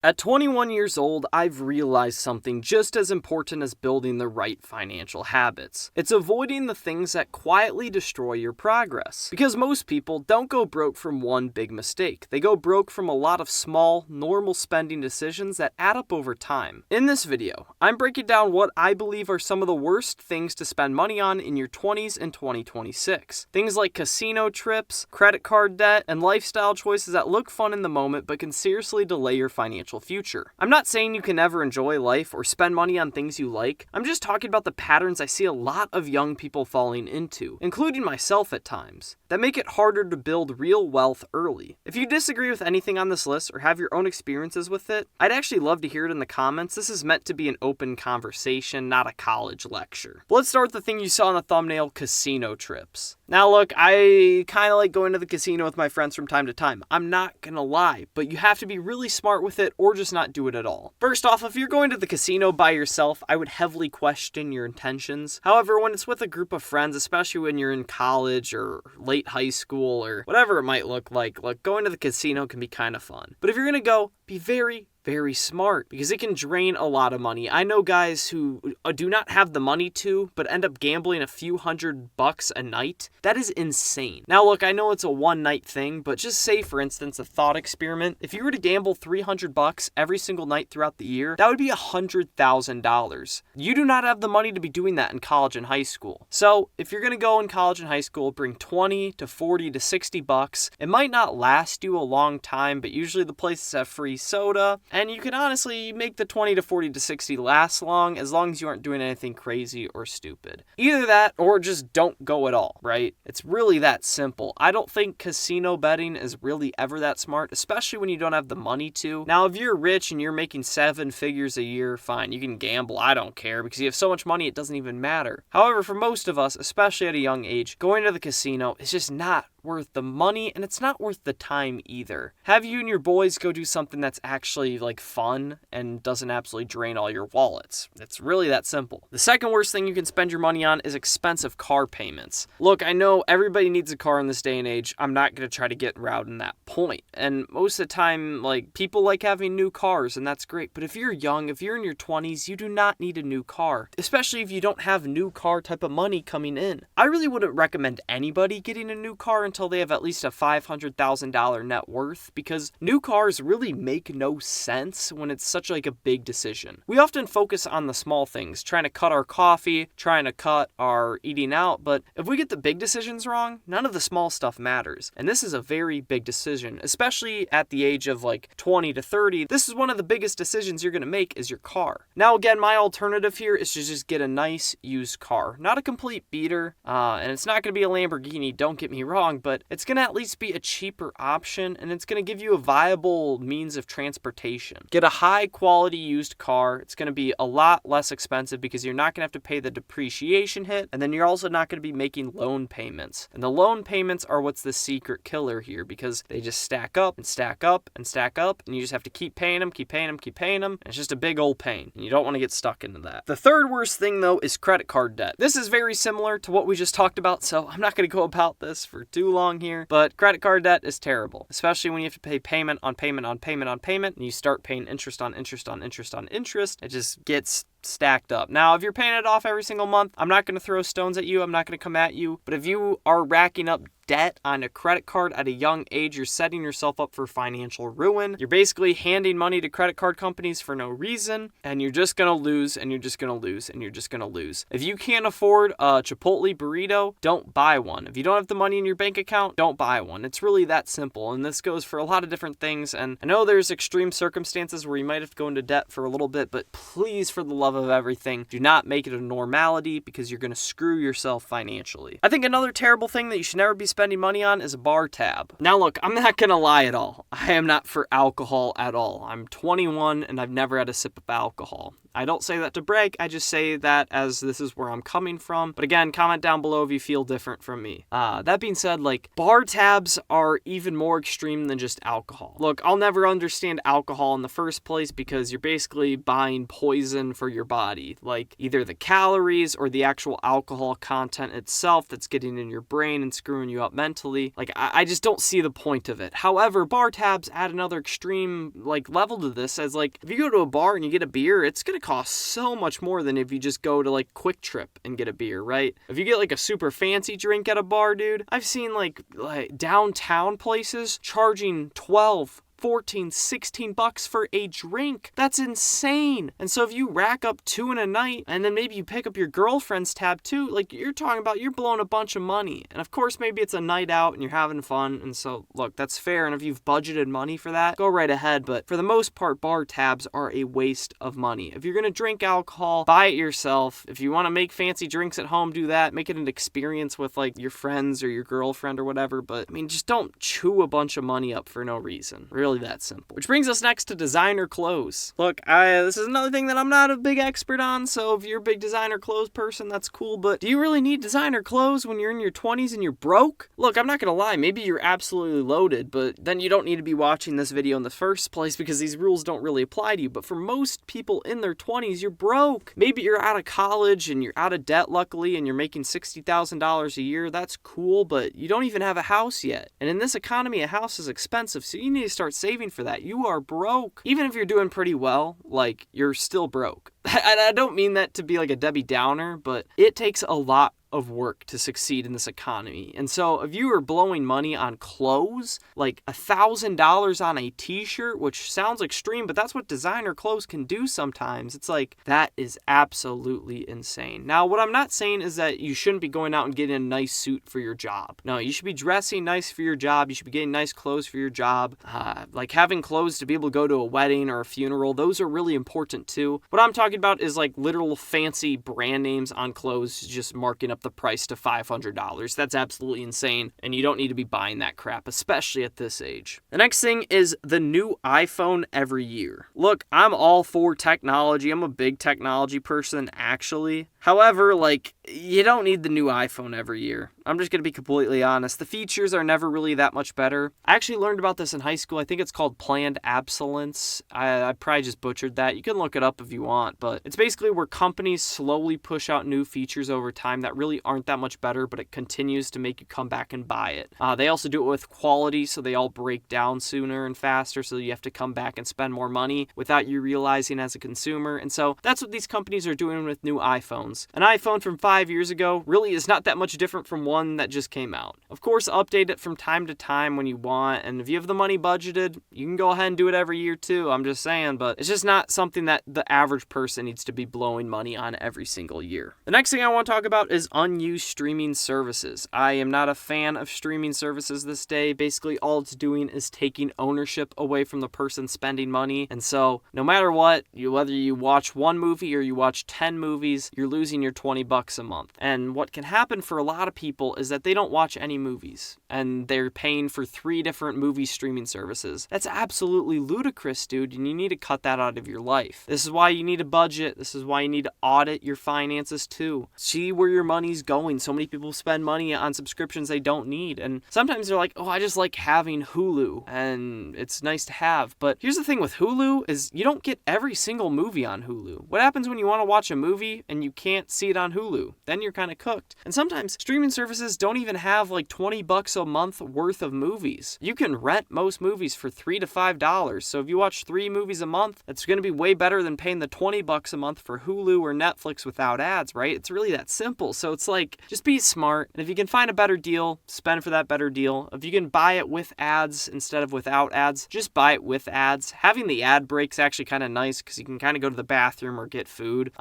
At 21 years old, I've realized something just as important as building the right financial habits. It's avoiding the things that quietly destroy your progress. Because most people don't go broke from one big mistake. They go broke from a lot of small, normal spending decisions that add up over time. In this video, I'm breaking down what I believe are some of the worst things to spend money on in your 20s and 2026. Things like casino trips, credit card debt, and lifestyle choices that look fun in the moment but can seriously delay your financial future. I'm not saying you can never enjoy life or spend money on things you like. I'm just talking about the patterns I see a lot of young people falling into, including myself at times, that make it harder to build real wealth early. If you disagree with anything on this list or have your own experiences with it, I'd actually love to hear it in the comments. This is meant to be an open conversation, not a college lecture. But let's start with the thing you saw in the thumbnail, casino trips. Now look, I kind of like going to the casino with my friends from time to time. I'm not gonna lie, but you have to be really smart with it or just not do it at all. First off, if you're going to the casino by yourself, I would heavily question your intentions. However, when it's with a group of friends, especially when you're in college or late high school or whatever it might look like, going to the casino can be kind of fun. But if you're gonna go, be very smart, because it can drain a lot of money. I know guys who do not have the money to, but end up gambling a few $100 a night. That is insane. Now look, I know it's a one night thing, but just say for instance, a thought experiment. If you were to gamble $300 every single night throughout the year, that would be $100,000. You do not have the money to be doing that in college and high school. So if you're gonna go in college and high school, bring 20 to 40 to $60. It might not last you a long time, but usually the places have free soda, and you can honestly make the 20 to 40 to 60 last long as you aren't doing anything crazy or stupid. Either that or just don't go at all, right? It's really that simple. I don't think casino betting is really ever that smart, especially when you don't have the money to. Now, if you're rich and you're making 7 figures a year, fine, you can gamble. I don't care, because you have so much money it doesn't even matter. However, for most of us, especially at a young age, going to the casino is just not worth the money, and it's not worth the time either. Have you and your boys go do something that's actually fun and doesn't absolutely drain all your wallets. It's really that simple. The second worst thing you can spend your money on is expensive car payments. Look, I know everybody needs a car in this day and age. I'm not going to try to get around that point. And most of the time, people like having new cars, and that's great. But if you're young, if you're in your 20s, you do not need a new car, especially if you don't have new car type of money coming in. I really wouldn't recommend anybody getting a new car until they have at least a $500,000 net worth, because new cars really make no sense when it's such a big decision. We often focus on the small things, trying to cut our coffee, trying to cut our eating out, but if we get the big decisions wrong, none of the small stuff matters. And this is a very big decision, especially at the age of 20 to 30. This is one of the biggest decisions you're going to make, is your car. Now again, my alternative here is to just get a nice used car. Not a complete beater, and it's not going to be a Lamborghini, don't get me wrong, but it's going to at least be a cheaper option, and it's going to give you a viable means of transportation. Get a high quality used car. It's going to be a lot less expensive because you're not going to have to pay the depreciation hit, and then you're also not going to be making loan payments. And the loan payments are what's the secret killer here, because they just stack up and stack up and stack up, and you just have to keep paying them, and it's just a big old pain, and you don't want to get stuck into that. The third worst thing though is credit card debt. This is very similar to what we just talked about, so I'm not going to go about this for too long here, but credit card debt is terrible, especially when you have to pay payment on payment on payment on payment, and you start paying interest on interest on interest on interest. It just gets stacked up. Now, if you're paying it off every single month, I'm not going to throw stones at you. I'm not going to come at you. But if you are racking up debt on a credit card at a young age, you're setting yourself up for financial ruin. You're basically handing money to credit card companies for no reason, and you're just going to lose, and you're just going to lose, and you're just going to lose. If you can't afford a Chipotle burrito, don't buy one. If you don't have the money in your bank account, don't buy one. It's really that simple, and this goes for a lot of different things, and I know there's extreme circumstances where you might have to go into debt for a little bit, but please, for the love of everything, do not make it a normality, because you're going to screw yourself financially. I think another terrible thing that you should never be spending money on is a bar tab. Now look, I'm not gonna lie at all. I am not for alcohol at all. I'm 21 and I've never had a sip of alcohol. I don't say that to brag, I just say that as this is where I'm coming from. But again, comment down below if you feel different from me. That being said, bar tabs are even more extreme than just alcohol. Look, I'll never understand alcohol in the first place, because you're basically buying poison for your body. Either the calories or the actual alcohol content itself that's getting in your brain and screwing you up up mentally. Like, I just don't see the point of it. However, bar tabs add another extreme, like, level to this, as, like, if you go to a bar and you get a beer, it's gonna cost so much more than if you just go to, like, Quick Trip and get a beer, right? If you get, like, a super fancy drink at a bar, dude, I've seen, like downtown places charging 12, 14, 16 bucks for a drink. That's insane. And so if you rack up 2 in a night and then maybe you pick up your girlfriend's tab too, like, you're talking about, you're blowing a bunch of money. And of course, maybe it's a night out and you're having fun. And so look, that's fair. And if you've budgeted money for that, go right ahead. But for the most part, bar tabs are a waste of money. If you're going to drink alcohol, buy it yourself. If you want to make fancy drinks at home, do that. Make it an experience with, like, your friends or your girlfriend or whatever. But I mean, just don't chew a bunch of money up for no reason. Really that simple. Which brings us next to designer clothes. Look, this is another thing that I'm not a big expert on, so if you're a big designer clothes person, that's cool, but do you really need designer clothes when you're in your 20s and you're broke? Look, I'm not gonna lie, maybe you're absolutely loaded, but then you don't need to be watching this video in the first place because these rules don't really apply to you. But for most people in their 20s, you're broke. Maybe you're out of college and you're out of debt, luckily, and you're making $60,000 a year. That's cool, but you don't even have a house yet. And in this economy, a house is expensive, so you need to start saving for that. You are broke. Even if you're doing pretty well, like, you're still broke. And I don't mean that to be like a Debbie Downer, but it takes a lot of work to succeed in this economy. And so if you are blowing money on clothes, like $1,000 on a t-shirt, which sounds extreme, but that's what designer clothes can do sometimes. It's like, that is absolutely insane. Now, what I'm not saying is that you shouldn't be going out and getting a nice suit for your job. No, you should be dressing nice for your job. You should be getting nice clothes for your job. Like having clothes to be able to go to a wedding or a funeral, those are really important too. What I'm talking about is like literal fancy brand names on clothes, just marking up the price to $500. That's absolutely insane, and you don't need to be buying that crap, especially at this age. The next thing is the new iPhone every year. Look, I'm all for technology. I'm a big technology person, actually. However, like, you don't need the new iPhone every year. I'm just going to be completely honest. The features are never really that much better. I actually learned about this in high school. I think it's called planned obsolescence. I probably just butchered that. You can look it up if you want, but it's basically where companies slowly push out new features over time that really aren't that much better, but it continues to make you come back and buy it. They also do it with quality, so they all break down sooner and faster, so you have to come back and spend more money without you realizing as a consumer. And so that's what these companies are doing with new iPhones. An iPhone from 5 years ago really is not that much different from one that just came out. Of course, update it from time to time when you want, and if you have the money budgeted, you can go ahead and do it every year too. I'm just saying, but it's just not something that the average person needs to be blowing money on every single year. The next thing I want to talk about is unused streaming services. I am not a fan of streaming services this day. Basically, all it's doing is taking ownership away from the person spending money, and so no matter what, whether you watch one movie or you watch 10 movies, you're losing your $20 a month. And what can happen for a lot of people is that they don't watch any movies and they're paying for 3 different movie streaming services. That's absolutely ludicrous, dude, and you need to cut that out of your life. This is why you need a budget. This is why you need to audit your finances too. See where your money's going. So many people spend money on subscriptions they don't need, and sometimes they're like, oh, I just like having Hulu and it's nice to have. But here's the thing with Hulu is you don't get every single movie on Hulu. What happens when you want to watch a movie and you can't see it on Hulu? Then you're kind of cooked. And sometimes streaming services don't even have like $20 a month worth of movies. You can rent most movies for $3 to $5. So if you watch 3 movies a month, it's going to be way better than paying the $20 a month for Hulu or Netflix without ads, right? It's really that simple. So it's like, just be smart. And if you can find a better deal, spend for that better deal. If you can buy it with ads instead of without ads, just buy it with ads. Having the ad break's actually kind of nice because you can kind of go to the bathroom or get food.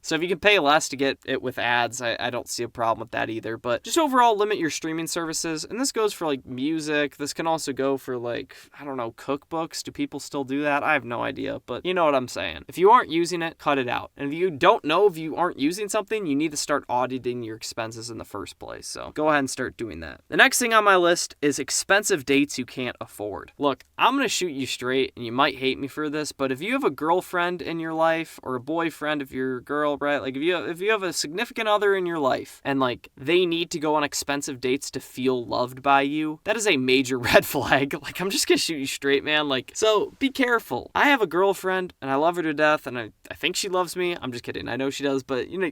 So if you can pay less to get it with ads, I don't see a problem with that either. But just overall, limit your streaming services. And this goes for like music. This can also go for like, I don't know, cookbooks. Do people still do that? I have no idea, but you know what I'm saying. If you aren't using it, cut it out. And if you don't know if you aren't using something, you need to start auditing your expenses in the first place. So go ahead and start doing that. The next thing on my list is expensive dates you can't afford. Look, I'm going to shoot you straight, and you might hate me for this, but if you have a girlfriend in your life or a boyfriend if you're a girl, right? Like if you have a significant other in your life and like they need to to go on expensive dates to feel loved by you, that is a major red flag. Like, I'm just gonna shoot you straight, man. Like, so be careful. I have a girlfriend and I love her to death and I think she loves me. I'm just kidding. I know she does, but you know,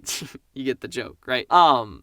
you get the joke, right?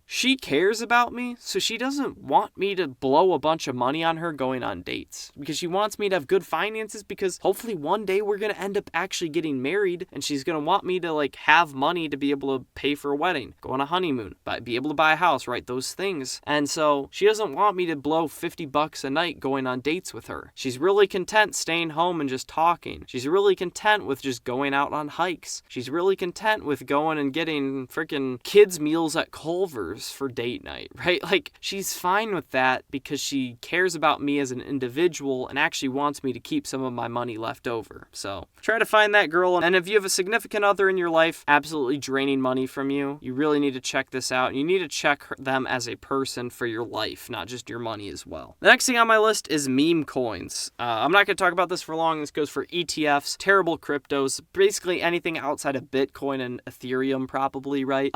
She cares about me, so she doesn't want me to blow a bunch of money on her going on dates because she wants me to have good finances because hopefully one day we're gonna end up actually getting married and she's gonna want me to like have money to be able to pay for a wedding, go on a honeymoon, be able to buy a house, right? Those things. And so she doesn't want me to blow $50 a night going on dates with her. She's really content staying home and just talking. She's really content with just going out on hikes. She's really content with going and getting freaking kids meals at Culver's for date night, right? Like, she's fine with that because she cares about me as an individual and actually wants me to keep some of my money left over. So try to find that girl. And if you have a significant other in your life absolutely draining money from you, you really need to check this out. You need to check them as a person for your life, not just your money as well. The next thing on my list is meme coins. I'm not going to talk about this for long. This goes for ETFs, terrible cryptos, basically anything outside of Bitcoin and Ethereum probably, right?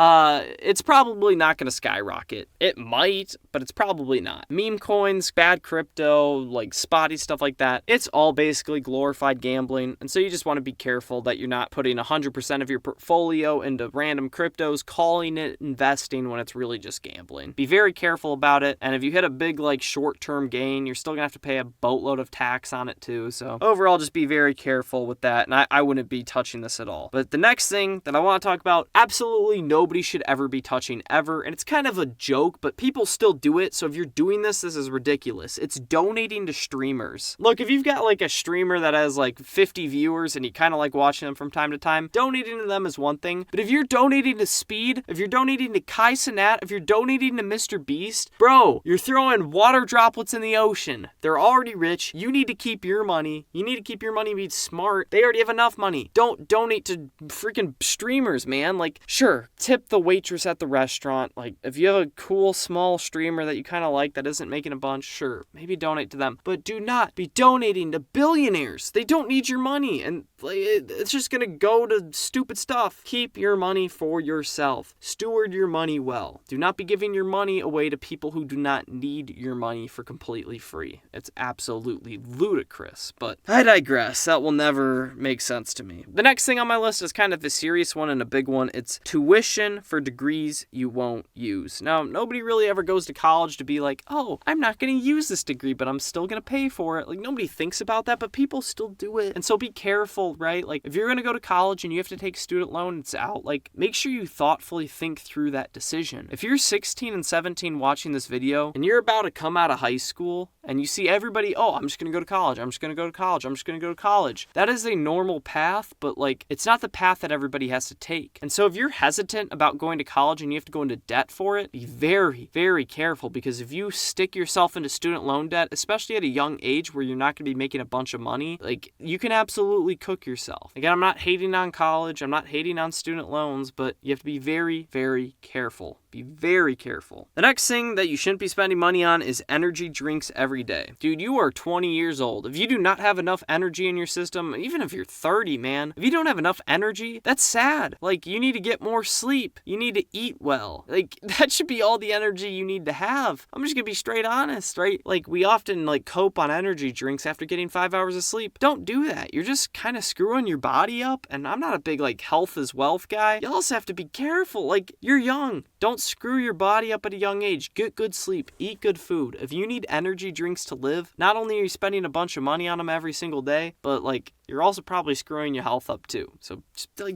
It's probably not going to skyrocket. It might, but it's probably not. Meme coins, bad crypto, like spotty stuff like that, it's all basically glorified gambling. And so you just want to be careful that you're not putting 100% of your portfolio into random cryptos, calling it investing when it's really just gambling. Be very careful about it. And if you hit a big like short-term gain, you're still gonna have to pay a boatload of tax on it too. So overall, just be very careful with that. And I wouldn't be touching this at all. But the next thing that I want to talk about, absolutely nobody should ever be touching ever. And it's kind of a joke, but people still do it. So if you're doing this is ridiculous. It's donating to streamers. Look, if you've got like a streamer that has like 50 viewers and you kind of like watching them from time to time, donating to them is one thing. But if you're donating to Speed, if you're donating to Kai Cenat, if you're donating to Mr. Beast, bro, you're throwing water droplets in the ocean. They're already rich. You need to keep your money. You need to keep your money, be smart. They already have enough money. Don't donate to freaking streamers, man. Like, sure, tip the waitress at the restaurant. Like, if you have a cool small streamer that you kind of like that isn't making a bunch, sure, maybe donate to them. But do not be donating to billionaires. They don't need your money. And like, it's just gonna go to stupid stuff. Keep your money for yourself. Steward your money well. Do not be giving your money away to people who do not need your money for completely free. It's absolutely ludicrous, but I digress. That will never make sense to me. The next thing on my list is kind of a serious one and a big one. It's tuition for degrees you won't use. Now, nobody really ever goes to college to be like, oh, I'm not going to use this degree, but I'm still going to pay for it. Like, nobody thinks about that, but people still do it. And so be careful, right? Like, if you're going to go to college and you have to take student loan, it's out. Like, make sure you thoughtfully think through that decision. If you're 16 and 17 watching this video and you're about to come out of high school and you see everybody, oh, I'm just going to go to college. I'm just going to go to college. I'm just going to go to college. That is a normal path, but like, it's not the path that everybody has to take. And so if you're hesitant about going to college and you have to go into debt for it, be very, very careful, because if you stick yourself into student loan debt, especially at a young age where you're not going to be making a bunch of money, like, you can absolutely cook yourself. Again, I'm not hating on college. I'm not hating on student loans, but you have to be very, very careful. Be very careful. The next thing that you shouldn't be spending money on is energy drinks every day. Dude, you are 20 years old. If you do not have enough energy in your system, even if you're 30, man, if you don't have enough energy, that's sad. Like, you need to get more sleep. You need to eat well. Like, that should be all the energy you need to have. I'm just gonna be straight honest, right? Like, we often like cope on energy drinks after getting 5 hours of sleep. Don't do that. You're just kind of screwing your body up. And I'm not a big like health is wealth guy. You also have to be careful. Like, you're young. Don't screw your body up at a young age. Get good sleep. Eat good food. If you need energy drinks to live, not only are you spending a bunch of money on them every single day, but like, you're also probably screwing your health up too. So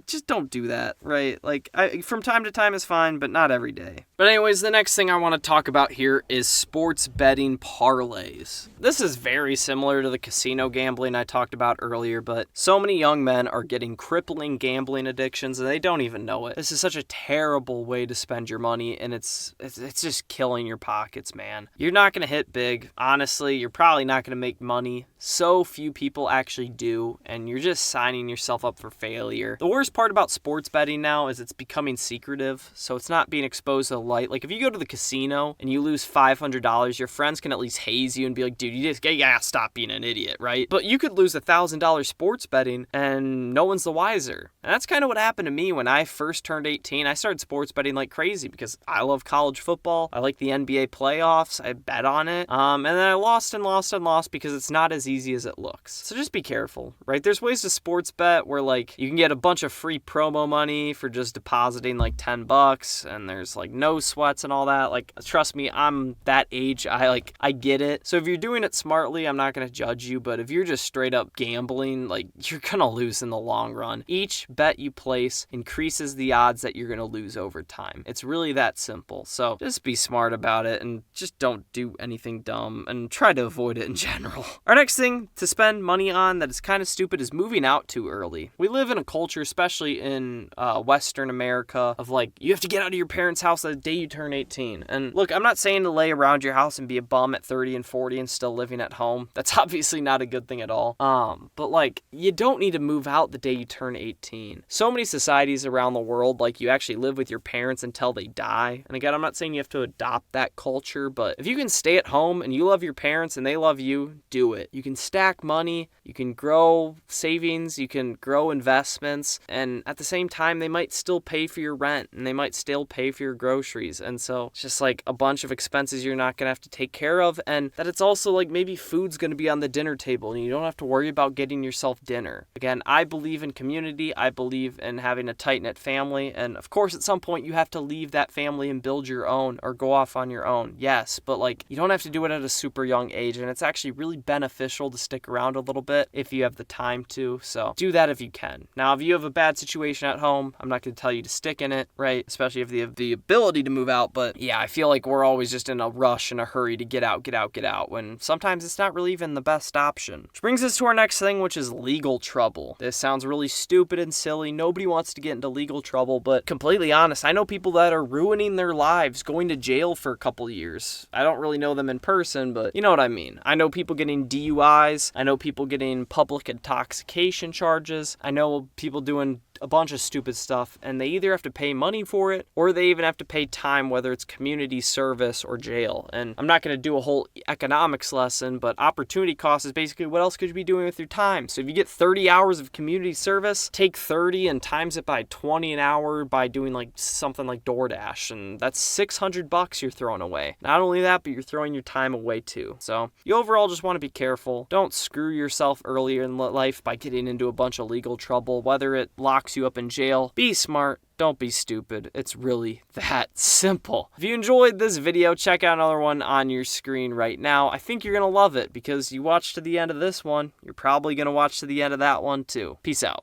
just don't do that, right? Like, from time to time is fine, but not every day. But anyways, the next thing I want to talk about here is sports betting parlays. This is very similar to the casino gambling I talked about earlier, but so many young men are getting crippling gambling addictions and they don't even know it. This is such a terrible way to spend your money, and it's just killing your pockets, man. You're not going to hit big. Honestly, you're probably not going to make money. So few people actually do. and you're just signing yourself up for failure. The worst part about sports betting now is it's becoming secretive, so it's not being exposed to the light. Like if you go to the casino and you lose $500, your friends can at least haze you and be like, dude, you just gotta stop being an idiot, right? But you could lose $1,000 sports betting and no one's the wiser. And that's kind of what happened to me when I first turned 18. I started sports betting like crazy because I love college football. I like the NBA playoffs. I bet on it. And then I lost and lost and lost because it's not as easy as it looks. So just be careful, right? There's ways to sports bet where like you can get a bunch of free promo money for just depositing like $10, and there's like no sweats and all that. Like, trust me, I'm that age. I get it. So if you're doing it smartly, I'm not going to judge you, but if you're just straight up gambling, like you're going to lose in the long run. Each bet you place increases the odds that you're going to lose over time. It's really that simple. So just be smart about it and just don't do anything dumb and try to avoid it in general. Our next thing to spend money on that is kind of stupid is moving out too early. We live in a culture, especially in Western America, of like, you have to get out of your parents' house the day you turn 18. And look, I'm not saying to lay around your house and be a bum at 30 and 40 and still living at home. That's obviously not a good thing at all. But like, you don't need to move out the day you turn 18. So many societies around the world, like you actually live with your parents until they die. And again, I'm not saying you have to adopt that culture, but if you can stay at home and you love your parents and they love you, do it. You can stack money, you can grow savings, you can grow investments, and at the same time, they might still pay for your rent and they might still pay for your groceries. And so it's just like a bunch of expenses you're not going to have to take care of, and that it's also like maybe food's going to be on the dinner table and you don't have to worry about getting yourself dinner. Again, I believe in community. I believe in having a tight-knit family, and of course at some point you have to leave that family and build your own or go off on your own. Yes, but like you don't have to do it at a super young age, and it's actually really beneficial to stick around a little bit if you have the time to. So do that if you can. Now, if you have a bad situation at home, I'm not going to tell you to stick in it, right? Especially if you have the ability to move out. But yeah, I feel like we're always just in a rush and a hurry to get out, when sometimes it's not really even the best option. Which brings us to our next thing, which is legal trouble. This sounds really stupid and silly. Nobody wants to get into legal trouble, but completely honest, I know people that are ruining their lives, going to jail for a couple years. I don't really know them in person, but you know what I mean. I know people getting DUIs. I know people getting public intoxication charges. I know people doing a bunch of stupid stuff, and they either have to pay money for it or they even have to pay time, whether it's community service or jail. And I'm not going to do a whole economics lesson, but opportunity cost is basically what else could you be doing with your time? So if you get 30 hours of community service, take 30 and times it by 20 an hour by doing like something like DoorDash, and that's $600 you're throwing away. Not only that, but you're throwing your time away too. So you overall just want to be careful. Don't screw yourself earlier in life by getting into a bunch of legal trouble, whether it locks you up in jail. Be smart. Don't be stupid. It's really that simple. If you enjoyed this video, check out another one on your screen right now. I think you're going to love it because you watched to the end of this one. You're probably going to watch to the end of that one too. Peace out.